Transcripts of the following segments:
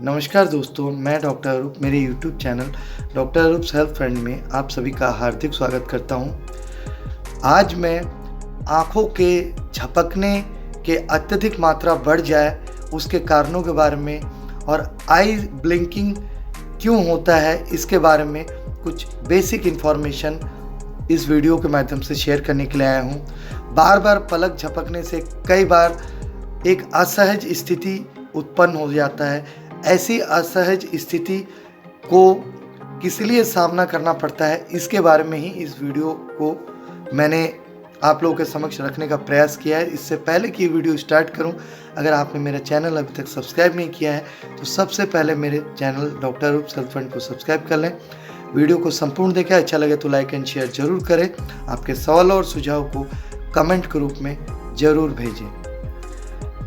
नमस्कार दोस्तों, मैं डॉक्टर अरूप मेरे YouTube channel doctor Arup's health friend में आप सभी का हार्दिक स्वागत करता हूं। आज मैं आँखों के झपकने के अत्यधिक मात्रा बढ़ जाए उसके कारणों के बारे में और आई ब्लिंकिंग क्यों होता है इसके बारे में कुछ बेसिक इन्फॉर्मेशन इस वीडियो के माध्यम से शेयर करने के लिए आया हूं। बार बार पलक झपकने से कई बार एक असहज स्थिति उत्पन्न हो जाता है। ऐसी असहज स्थिति को किस लिए सामना करना पड़ता है इसके बारे में ही इस वीडियो को मैंने आप लोगों के समक्ष रखने का प्रयास किया है। इससे पहले कि वीडियो स्टार्ट करूं, अगर आपने मेरा चैनल अभी तक सब्सक्राइब नहीं किया है तो सबसे पहले मेरे channel doctor Arup's health friend को सब्सक्राइब कर लें। वीडियो को संपूर्ण देखें, अच्छा लगे तो लाइक एंड शेयर जरूर करें। आपके सवाल और सुझाव को कमेंट के रूप में ज़रूर भेजें।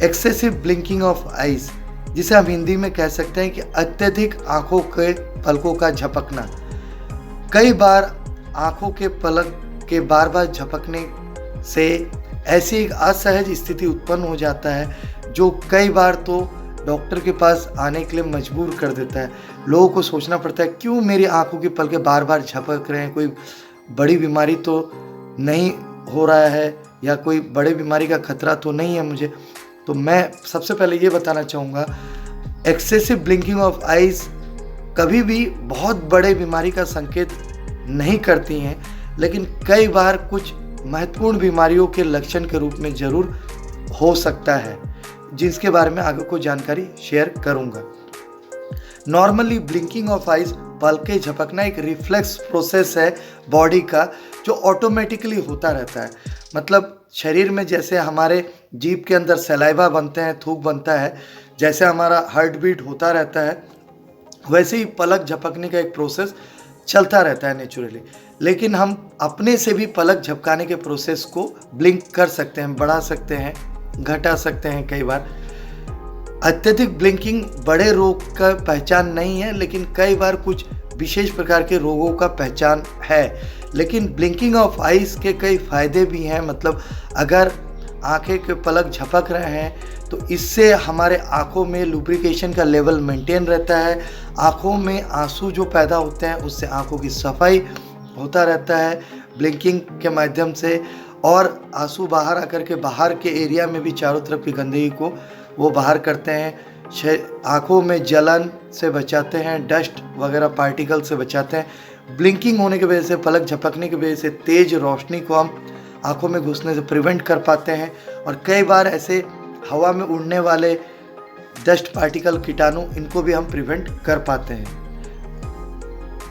एक्सेसिव ब्लिंकिंग ऑफ आइज़, जिसे हम हिंदी में कह सकते हैं कि अत्यधिक आंखों के पलकों का झपकना। कई बार आंखों के पलक के बार बार झपकने से ऐसी एक असहज स्थिति उत्पन्न हो जाता है जो कई बार तो डॉक्टर के पास आने के लिए मजबूर कर देता है। लोगों को सोचना पड़ता है क्यों मेरी आंखों के पलके बार बार झपक रहे हैं, कोई बड़ी बीमारी तो नहीं हो रहा है या कोई बड़ी बीमारी का खतरा तो नहीं है मुझे। तो मैं सबसे पहले ये बताना चाहूँगा, एक्सेसिव ब्लिंकिंग ऑफ आइज़ कभी भी बहुत बड़े बीमारी का संकेत नहीं करती हैं, लेकिन कई बार कुछ महत्वपूर्ण बीमारियों के लक्षण के रूप में ज़रूर हो सकता है, जिसके बारे में आगे को जानकारी शेयर करूँगा। नॉर्मली ब्लिंकिंग ऑफ आइज़, पलकें झपकना एक रिफ्लेक्स प्रोसेस है बॉडी का जो ऑटोमेटिकली होता रहता है। मतलब शरीर में जैसे हमारे जीभ के अंदर सलाइवा बनते हैं, थूक बनता है, जैसे हमारा हार्ट बीट होता रहता है, वैसे ही पलक झपकने का एक प्रोसेस चलता रहता है नेचुरली। लेकिन हम अपने से भी पलक झपकाने के प्रोसेस को ब्लिंक कर सकते हैं, बढ़ा सकते हैं, घटा सकते हैं। कई बार अत्यधिक ब्लिंकिंग बड़े रोग का पहचान नहीं है, लेकिन कई बार कुछ विशेष प्रकार के रोगों का पहचान है। लेकिन ब्लिंकिंग ऑफ आइज़ के कई फ़ायदे भी हैं। मतलब अगर आंखें के पलक झपक रहे हैं तो इससे हमारे आँखों में लुब्रिकेशन का लेवल मेंटेन रहता है। आँखों में आंसू जो पैदा होते हैं उससे आँखों की सफाई होता रहता है ब्लिंकिंग के माध्यम से, और आंसू बाहर आकर के बाहर के एरिया में भी चारों तरफ की गंदगी को वो बाहर करते हैं। आँखों में जलन से बचाते हैं, डस्ट वगैरह पार्टिकल से बचाते हैं। ब्लिंकिंग होने की वजह से, पलक झपकने की वजह से तेज़ रोशनी को हम आँखों में घुसने से प्रिवेंट कर पाते हैं। और कई बार ऐसे हवा में उड़ने वाले डस्ट पार्टिकल, कीटाणु, इनको भी हम प्रिवेंट कर पाते हैं।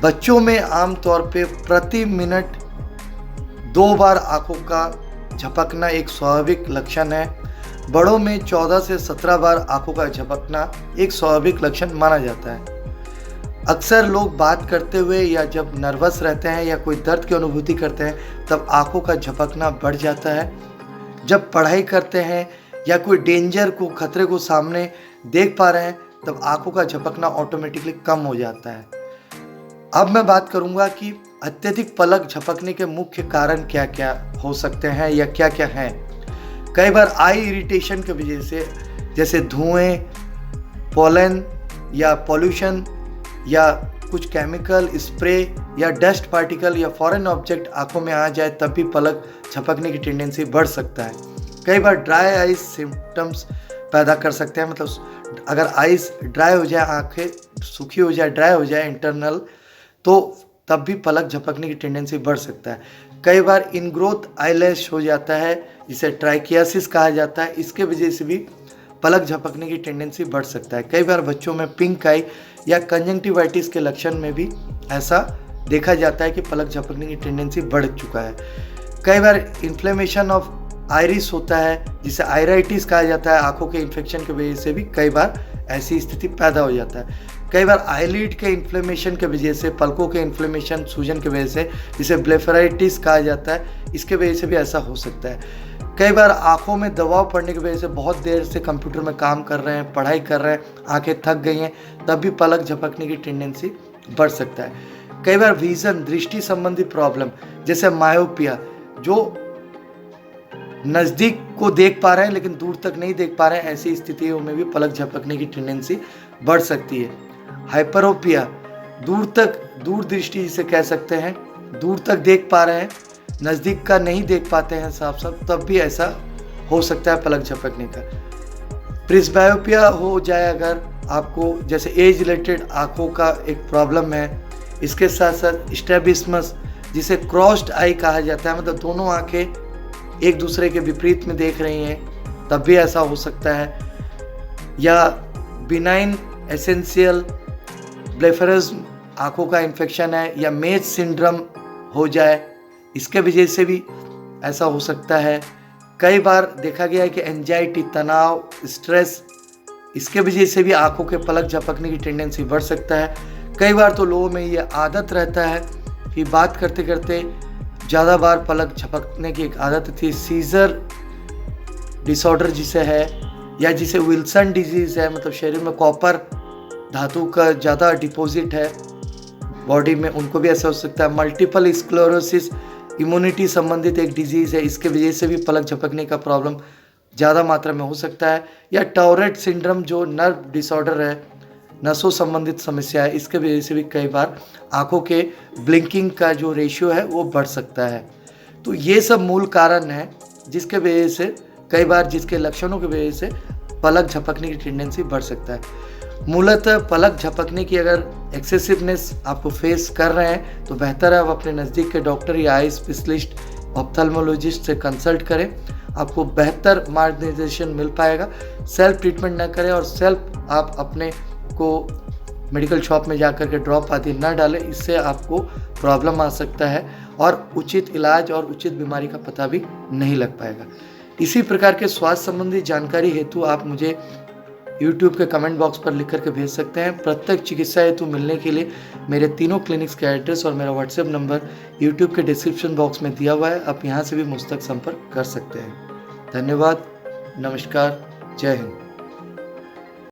बच्चों में आमतौर पे प्रति मिनट 2 बार आँखों का झपकना एक स्वाभाविक लक्षण है। बड़ों में 14 से 17 बार आँखों का झपकना एक स्वाभाविक लक्षण माना जाता है। अक्सर लोग बात करते हुए या जब नर्वस रहते हैं या कोई दर्द की अनुभूति करते हैं तब आँखों का झपकना बढ़ जाता है। जब पढ़ाई करते हैं या कोई डेंजर को, खतरे को सामने देख पा रहे हैं तब आँखों का झपकना ऑटोमेटिकली कम हो जाता है। अब मैं बात करूँगा कि अत्यधिक पलक झपकने के मुख्य कारण क्या क्या हो सकते हैं या क्या क्या हैं। कई बार आई इरिटेशन की वजह से, जैसे धुएं, पोलन या पॉल्यूशन या कुछ केमिकल स्प्रे या डस्ट पार्टिकल या फॉरेन ऑब्जेक्ट आंखों में आ जाए तब भी पलक झपकने की टेंडेंसी बढ़ सकता है। कई बार ड्राई आइज सिम्टम्स पैदा कर सकते हैं। मतलब अगर आइज ड्राई हो जाए, आंखें सूखी हो जाए, ड्राई हो जाए इंटरनल, तो तब भी पलक झपकने की टेंडेंसी बढ़ सकता है। कई बार इनग्रोथ आईलैश हो जाता है, जिसे ट्राइकियासिस कहा जाता है, इसके वजह से भी पलक झपकने की टेंडेंसी बढ़ सकता है। कई बार बच्चों में पिंक आई या कंजंक्टिवाइटिस के लक्षण में भी ऐसा देखा जाता है कि पलक झपकने की टेंडेंसी बढ़ चुका है। कई बार इन्फ्लेमेशन ऑफ आइरिस होता है, जिसे आयराइटिस कहा जाता है। आंखों के इन्फेक्शन की वजह से भी कई बार ऐसी स्थिति पैदा हो जाता है। कई बार आईलिड के इन्फ्लेमेशन की वजह से, पलकों के इन्फ्लेमेशन, सूजन की वजह से, जिसे ब्लेफराइटिस कहा जाता है, इसके वजह से भी ऐसा हो सकता है। कई बार आंखों में दबाव पड़ने की वजह से, बहुत देर से कंप्यूटर में काम कर रहे हैं, पढ़ाई कर रहे हैं, आंखें थक गई हैं, तब भी पलक झपकने की टेंडेंसी बढ़ सकता है। कई बार विजन, दृष्टि संबंधी प्रॉब्लम, जैसे मायोपिया, जो नज़दीक को देख पा रहे हैं लेकिन दूर तक नहीं देख पा रहे हैं, ऐसी स्थितियों में भी पलक झपकने की टेंडेंसी बढ़ सकती है। हाइपरोपिया, दूर दृष्टि जिसे कह सकते हैं, दूर तक देख पा रहे हैं, नज़दीक का नहीं देख पाते हैं साफ, तब भी ऐसा हो सकता है पलक झपकने का। प्रिस्बायोपिया हो जाए अगर आपको, जैसे एज रिलेटेड आँखों का एक प्रॉब्लम है, इसके साथ साथ स्ट्रैबिस्मस जिसे क्रॉस्ड आई कहा जाता है, मतलब दोनों आंखें एक दूसरे के विपरीत में देख रही हैं, तब भी ऐसा हो सकता है। या बिनाइन एसेंशियल ब्लेफरज्म आँखों का इन्फेक्शन है, या मेज सिंड्रोम हो जाए, इसके वजह से भी ऐसा हो सकता है। कई बार देखा गया है कि एंजाइटी, तनाव, स्ट्रेस, इसके वजह से भी आँखों के पलक झपकने की टेंडेंसी बढ़ सकता है। कई बार तो लोगों में ये आदत रहता है कि बात करते करते ज़्यादा बार पलक झपकने की एक आदत थी। सीजर डिसऑर्डर जिसे है, या जिसे विल्सन डिजीज़ है, मतलब शरीर में कॉपर धातु का ज़्यादा डिपॉजिट है बॉडी में, उनको भी ऐसा हो सकता है। मल्टीपल स्क्लेरोसिस इम्यूनिटी संबंधित एक डिजीज़ है, इसके वजह से भी पलक झपकने का प्रॉब्लम ज़्यादा मात्रा में हो सकता है। या टॉरेट सिंड्रोम जो नर्व डिसऑर्डर है, नसों संबंधित समस्या है, इसके वजह से भी कई बार आँखों के ब्लिंकिंग का जो रेशियो है वो बढ़ सकता है। तो ये सब मूल कारण है जिसके वजह से कई बार, जिसके लक्षणों की वजह से पलक झपकने की टेंडेंसी बढ़ सकता है। मूलतः पलक झपकने की अगर एक्सेसिवनेस आपको फेस कर रहे हैं तो बेहतर है आप अपने नज़दीक के डॉक्टर या आई स्पेशलिस्ट, ऑप्थेल्मोलॉजिस्ट से कंसल्ट करें, आपको बेहतर मार्गदर्शन मिल पाएगा। सेल्फ ट्रीटमेंट ना करें और सेल्फ आप अपने को मेडिकल शॉप में जाकर के ड्रॉप आदि ना डालें, इससे आपको प्रॉब्लम आ सकता है और उचित इलाज और उचित बीमारी का पता भी नहीं लग पाएगा। इसी प्रकार के स्वास्थ्य संबंधी जानकारी हेतु आप मुझे YouTube के कमेंट बॉक्स पर लिख करके भेज सकते हैं। प्रत्येक चिकित्सा हेतु मिलने के लिए मेरे तीनों क्लिनिक्स के एड्रेस और मेरा व्हाट्सएप नंबर YouTube के डिस्क्रिप्शन बॉक्स में दिया हुआ है, आप यहाँ से भी मुझ तक संपर्क कर सकते हैं। धन्यवाद, नमस्कार, जय हिंद।